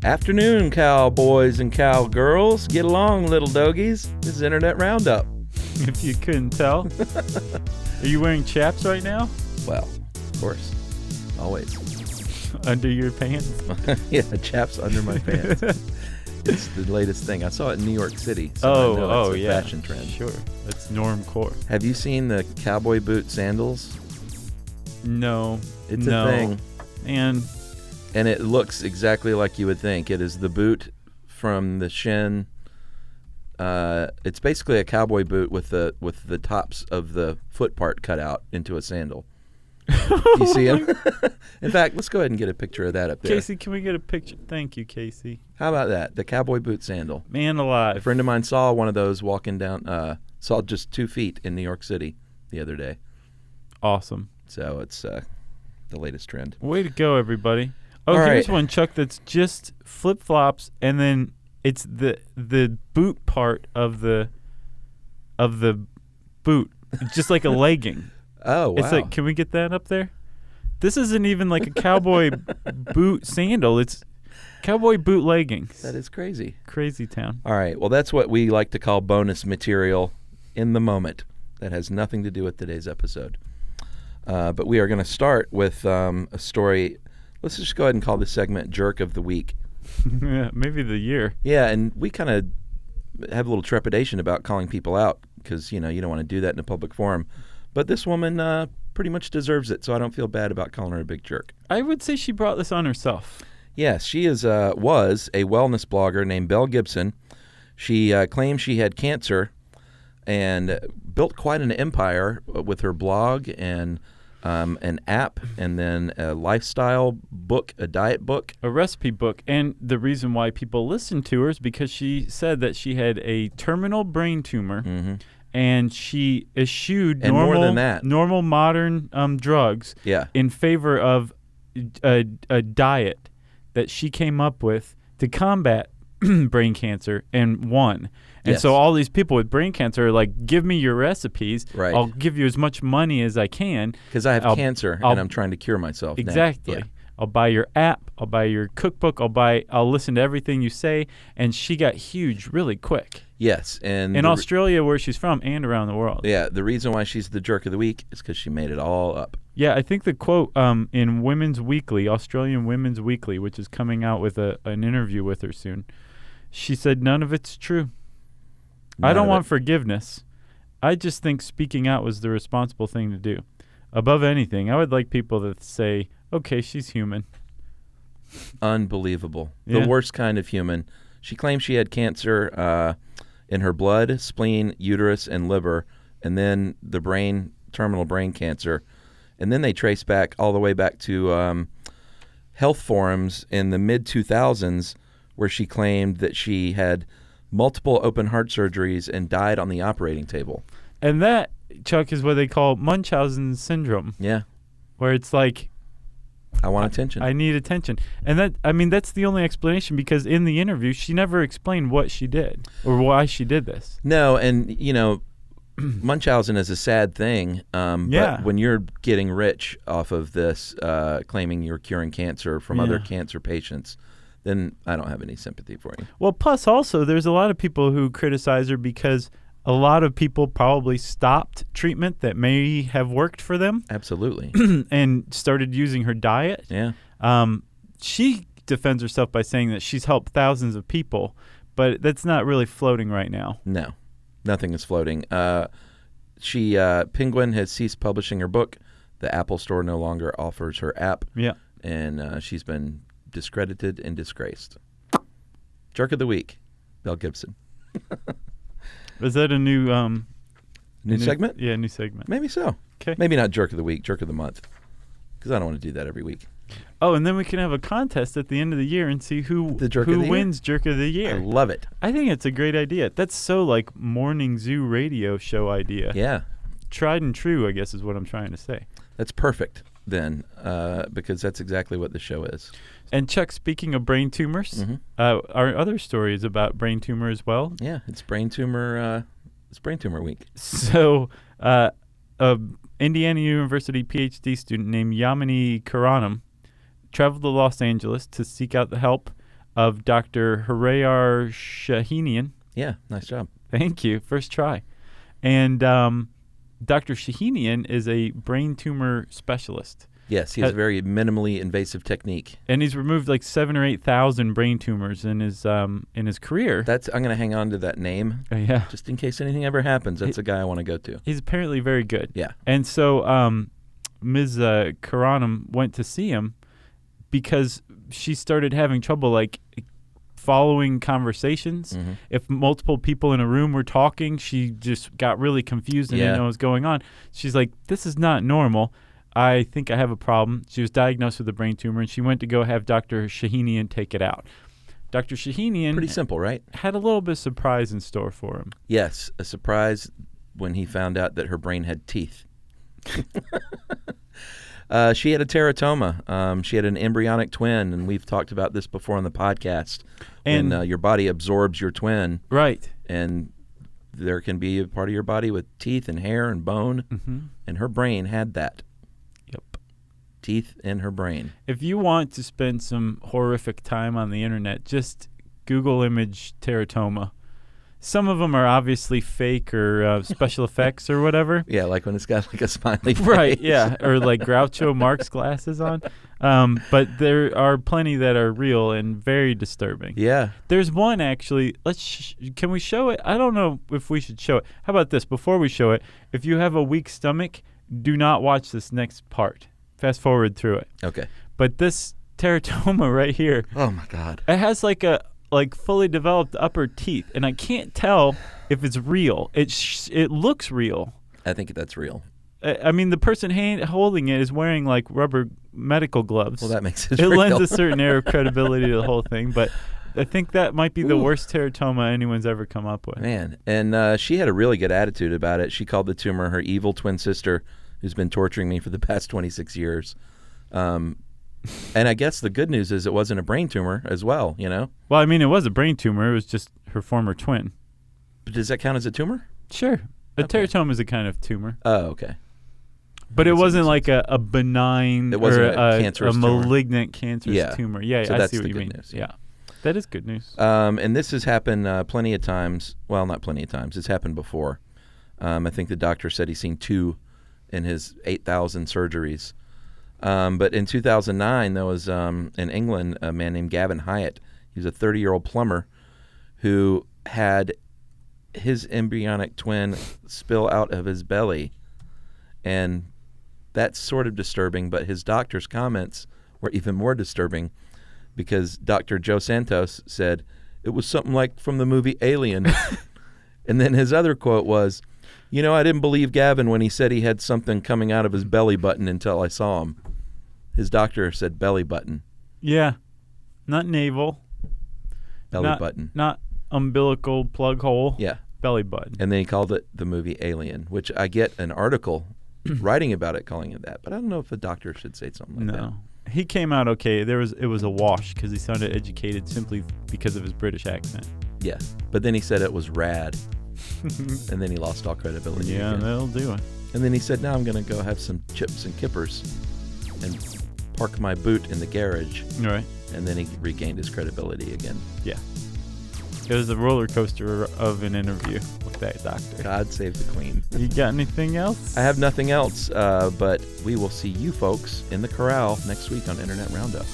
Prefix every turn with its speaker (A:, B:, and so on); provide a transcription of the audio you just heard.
A: Afternoon, cowboys and cowgirls. Get along, little doggies. This is Internet Roundup.
B: If you couldn't tell. Are you wearing chaps right now?
A: Well, of course. Always.
B: Under your pants?
A: Yeah, chaps under my pants. It's the latest thing. I saw it in New York City. So I know it's a fashion trend.
B: Sure. That's norm core.
A: Have you seen the cowboy boot sandals?
B: No.
A: It's a thing.
B: And
A: it looks exactly like you would think. It is the boot from the shin. It's basically a cowboy boot with the tops of the foot part cut out into a sandal. You see him? In fact, let's go ahead and get a picture of that up there.
B: Casey, can we get a picture? Thank you, Casey.
A: How about that? The cowboy boot sandal.
B: Man alive.
A: A friend of mine saw one of those walking down, saw just 2 feet in New York City the other day.
B: Awesome.
A: So it's the latest trend.
B: Way to go, everybody. Oh,
A: All
B: here's
A: right.
B: one, Chuck, that's just flip-flops, and then it's the boot part of the boot. It's just like a legging.
A: Oh, wow.
B: It's like, can we get that up there? This isn't even like a cowboy boot sandal. It's cowboy boot leggings.
A: That is crazy.
B: Crazy town.
A: All right. Well, that's what we like to call bonus material in the moment. That has nothing to do with today's episode. But we are going to start with a story. Let's just go ahead and call this segment Jerk of the Week.
B: Yeah, maybe the year.
A: Yeah, and we kind of have a little trepidation about calling people out because, you don't want to do that in a public forum. But this woman pretty much deserves it, so I don't feel bad about calling her a big jerk.
B: I would say she brought this on herself.
A: Yes, she was a wellness blogger named Belle Gibson. She claimed she had cancer and built quite an empire with her blog and an app, and then a lifestyle book, a diet book.
B: A recipe book. And the reason why people listened to her is because she said that she had a terminal brain tumor, and she eschewed
A: more than that.
B: normal modern drugs in favor of a diet that she came up with to combat brain cancer and won. And so all these people with brain cancer are like, give me your recipes.
A: Right.
B: I'll give you as much money as I can.
A: Because I have cancer and I'm trying to cure myself.
B: Exactly.
A: Yeah.
B: I'll buy your app. I'll buy your cookbook. I'll listen to everything you say. And she got huge really quick.
A: Yes. And
B: in Australia, where she's from, and around the world.
A: Yeah. The reason why she's the jerk of the week is because she made it all up.
B: Yeah. I think the quote in Women's Weekly, Australian Women's Weekly, which is coming out with an interview with her soon, she said, none of it's true. I don't want forgiveness. I just think speaking out was the responsible thing to do. Above anything, I would like people to say, okay, she's human.
A: Unbelievable.
B: Yeah.
A: The worst kind of human. She claimed she had cancer in her blood, spleen, uterus, and liver, and then the terminal brain cancer. And then they trace back all the way back to health forums in the mid-2000s where she claimed that she had multiple open heart surgeries and died on the operating table.
B: And that, Chuck, is what they call Munchausen syndrome.
A: Yeah.
B: Where it's like,
A: I want attention.
B: I need attention. And that's the only explanation, because in the interview, she never explained what she did or why she did this.
A: No, and, Munchausen is a sad thing. But when you're getting rich off of this, claiming you're curing cancer from other cancer patients, then I don't have any sympathy for you.
B: Well, plus also, there's a lot of people who criticize her because a lot of people probably stopped treatment that may have worked for them.
A: Absolutely.
B: And started using her diet.
A: Yeah.
B: She defends herself by saying that she's helped thousands of people, but that's not really floating right now.
A: No, nothing is floating. Penguin has ceased publishing her book. The Apple Store no longer offers her app.
B: Yeah.
A: And she's been discredited and disgraced. Jerk of the Week, Belle Gibson.
B: Is that a new
A: segment?
B: Yeah, new segment.
A: Maybe so.
B: Okay.
A: Maybe not Jerk of the Week, Jerk of the Month, because I don't want to do that every week.
B: Oh, and then we can have a contest at the end of the year and see who wins Jerk of the Year.
A: I love it.
B: I think it's a great idea. That's so like morning zoo radio show idea.
A: Yeah.
B: Tried and true, I guess, is what I'm trying to say.
A: That's perfect then, because that's exactly what the show is.
B: And Chuck, speaking of brain tumors, our other story is about brain tumor as well.
A: Yeah, it's brain tumor week.
B: So, Indiana University PhD student named Yamini Karanam traveled to Los Angeles to seek out the help of Dr. Horrifying Shahinian.
A: Yeah, nice job.
B: Thank you. First try. And Dr. Shahinian is a brain tumor specialist.
A: Yes, he has a very minimally invasive technique.
B: And he's removed like 7,000 or 8,000 brain tumors in his career.
A: I'm going to hang on to that name.
B: Yeah.
A: Just in case anything ever happens. That's a guy I want to go to.
B: He's apparently very good.
A: Yeah.
B: And so Ms. Karanam went to see him because she started having trouble like following conversations.
A: Mm-hmm.
B: If multiple people in a room were talking, she just got really confused and didn't know what was going on. She's like, this is not normal. I think I have a problem. She was diagnosed with a brain tumor, and she went to go have Dr. Shahinian take it out. Dr. Shahinian...
A: Pretty simple, right?
B: ...had a little bit of surprise in store for him.
A: Yes, a surprise when he found out that her brain had teeth. She had a teratoma. She had an embryonic twin, and we've talked about this before on the podcast. And when your body absorbs your twin.
B: Right.
A: And there can be a part of your body with teeth and hair and bone, and her brain had that.
B: Yep.
A: Teeth in her brain.
B: If you want to spend some horrific time on the internet, just Google image teratoma. Some of them are obviously fake or special effects or whatever.
A: Yeah, like when it's got like a smiley face.
B: Right, yeah, or like Groucho Marx glasses on. But there are plenty that are real and very disturbing.
A: Yeah.
B: There's one actually. Can we show it? I don't know if we should show it. How about this? Before we show it, if you have a weak stomach, do not watch this next part. Fast forward through it.
A: Okay.
B: But this teratoma right here.
A: Oh my God.
B: It has like a fully developed upper teeth, and I can't tell if it's real. It looks real.
A: I think that's real.
B: I mean, the person holding it is wearing like rubber medical gloves.
A: Well, that makes it
B: real. It
A: real.
B: lends a certain air of credibility to the whole thing, but I think that might be the worst teratoma anyone's ever come up with.
A: Man, and she had a really good attitude about it. She called the tumor her evil twin sister, who's been torturing me for the past 26 years. And I guess the good news is it wasn't a brain tumor as well, you know?
B: Well, I mean, it was a brain tumor. It was just her former twin.
A: But does that count as a tumor?
B: Sure. A teratoma is a kind of tumor.
A: Oh, okay.
B: But it wasn't like a benign
A: it wasn't
B: or
A: a cancerous
B: malignant cancerous tumor. Yeah,
A: so
B: I
A: that's
B: see what
A: the
B: you
A: good
B: mean.
A: News.
B: Yeah. That is good news.
A: And this has happened plenty of times. Well, not plenty of times. It's happened before. I think the doctor said he's seen 2 in his 8,000 surgeries. But in 2009, there was in England a man named Gavin Hyatt. He was a 30-year-old plumber who had his embryonic twin spill out of his belly. And that's sort of disturbing, but his doctor's comments were even more disturbing because Dr. Joe Santos said, it was something like from the movie Alien. And then his other quote was, you know, I didn't believe Gavin when he said he had something coming out of his belly button until I saw him. His doctor said belly button.
B: Yeah. Not navel.
A: Belly button.
B: Not umbilical plug hole.
A: Yeah.
B: Belly button.
A: And then he called it the movie Alien, which I get an article writing about it calling it that. But I don't know if a doctor should say something like that.
B: No. He came out okay. It was a wash because he sounded educated simply because of his British accent.
A: Yeah. But then he said it was rad. And then he lost all credibility.
B: Yeah,
A: again.
B: that'll do it.
A: And then he said, now I'm going to go have some chips and kippers and park my boot in the garage.
B: Right.
A: And then he regained his credibility again.
B: Yeah. It was a roller coaster of an interview with that doctor.
A: God save the Queen.
B: You got anything else?
A: I have nothing else, but we will see you folks in the corral next week on Internet Roundup.